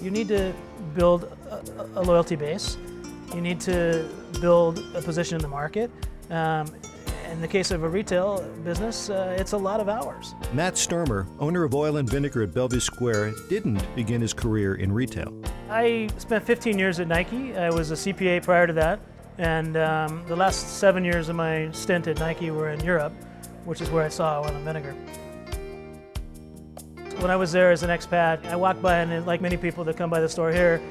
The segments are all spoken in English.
You need to build a loyalty base. You need to build a position in the market. In the case of a retail business, it's a lot of hours. Matt Stermer, owner of Oil and Vinegar at Bellevue Square, didn't begin his career in retail. I spent 15 years at Nike. I was a CPA prior to that. And the last 7 years of my stint at Nike were in Europe, which is where I saw Oil and Vinegar. When I was there as an expat, I walked by, and like many people that come by the store here,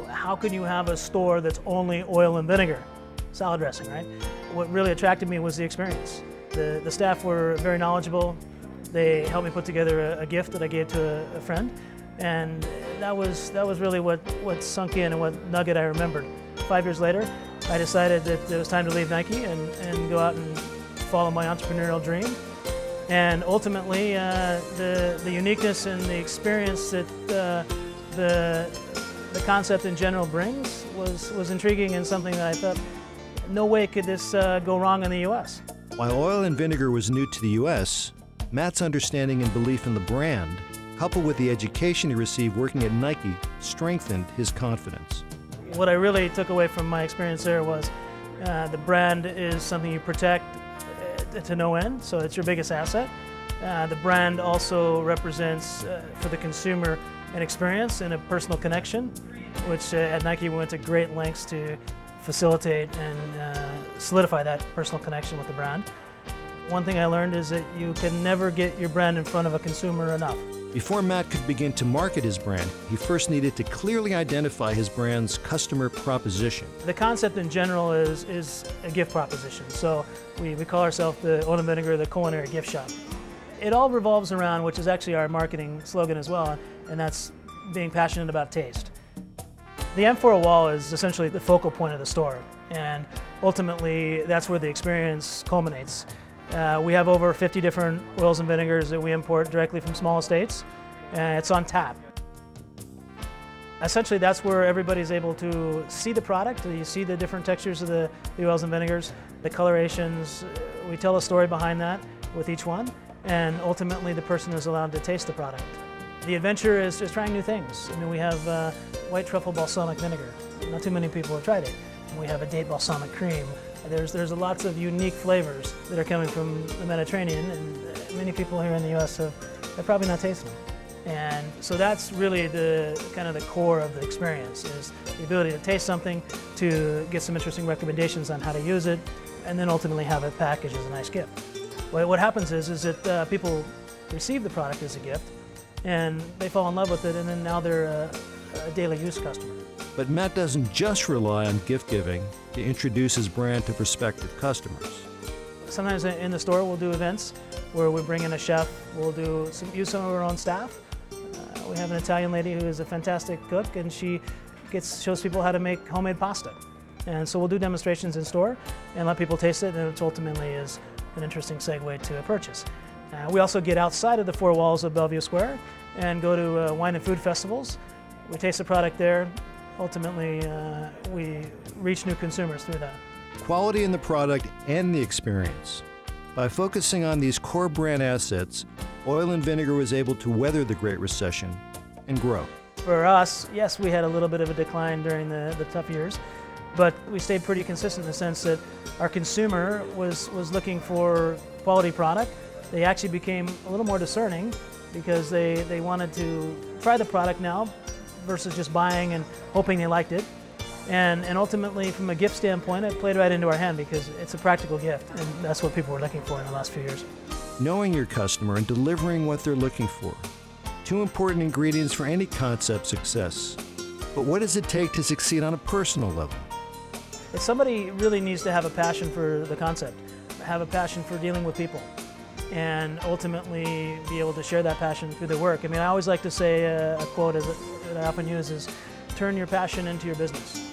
how can you have a store that's only oil and vinegar? Salad dressing, right? What really attracted me was the experience. The staff were very knowledgeable. They helped me put together a gift that I gave to a friend, and that was really what sunk in and what nugget I remembered. 5 years later, I decided that it was time to leave Nike and go out and follow my entrepreneurial dream. And ultimately, the uniqueness and the experience that the concept in general brings was intriguing, and something that I thought, no way could this go wrong in the U.S. While Oil and Vinegar was new to the U.S., Matt's understanding and belief in the brand, coupled with the education he received working at Nike, strengthened his confidence. What I really took away from my experience there was the brand is something you protect to no end, so it's your biggest asset. The brand also represents, for the consumer, an experience and a personal connection, which at Nike we went to great lengths to facilitate and solidify that personal connection with the brand. One thing I learned is that you can never get your brand in front of a consumer enough. Before Matt could begin to market his brand, he first needed to clearly identify his brand's customer proposition. The concept in general is a gift proposition. So we call ourselves the Oil and Vinegar, the culinary gift shop. It all revolves around, which is actually our marketing slogan as well, and that's being passionate about taste. The M4 wall is essentially the focal point of the store, and ultimately that's where the experience culminates. We have over 50 different oils and vinegars that we import directly from small estates, and it's on tap. Essentially, that's where everybody's able to see the product. You see the different textures of the oils and vinegars, the colorations. We tell a story behind that with each one, and ultimately the person is allowed to taste the product. The adventure is just trying new things. I mean, we have white truffle balsamic vinegar. Not too many people have tried it. And we have a date balsamic cream. There's lots of unique flavors that are coming from the Mediterranean, and many people here in the U.S. have probably not tasted them. And so that's really the kind of the core of the experience, is the ability to taste something, to get some interesting recommendations on how to use it, and then ultimately have it packaged as a nice gift. What happens is that people receive the product as a gift, and they fall in love with it, and then now they're a daily use customer. But Matt doesn't just rely on gift giving to introduce his brand to prospective customers. Sometimes in the store we'll do events where we bring in a chef, we'll use some of our own staff. We have an Italian lady who is a fantastic cook, and she shows people how to make homemade pasta. And so we'll do demonstrations in store and let people taste it, and it ultimately is an interesting segue to a purchase. We also get outside of the four walls of Bellevue Square and go to wine and food festivals. We taste the product there. Ultimately, we reach new consumers through that. Quality in the product and the experience. By focusing on these core brand assets, Oil and Vinegar was able to weather the Great Recession and grow. For us, yes, we had a little bit of a decline during the tough years, but we stayed pretty consistent in the sense that our consumer was looking for quality product. They actually became a little more discerning because they wanted to try the product now versus just buying and hoping they liked it. And ultimately, from a gift standpoint, it played right into our hand because it's a practical gift, and that's what people were looking for in the last few years. Knowing your customer and delivering what they're looking for. Two important ingredients for any concept success. But what does it take to succeed on a personal level? Somebody really needs to have a passion for the concept, have a passion for dealing with people, and ultimately be able to share that passion through their work. I mean, I always like to say a quote that I often use is, turn your passion into your business.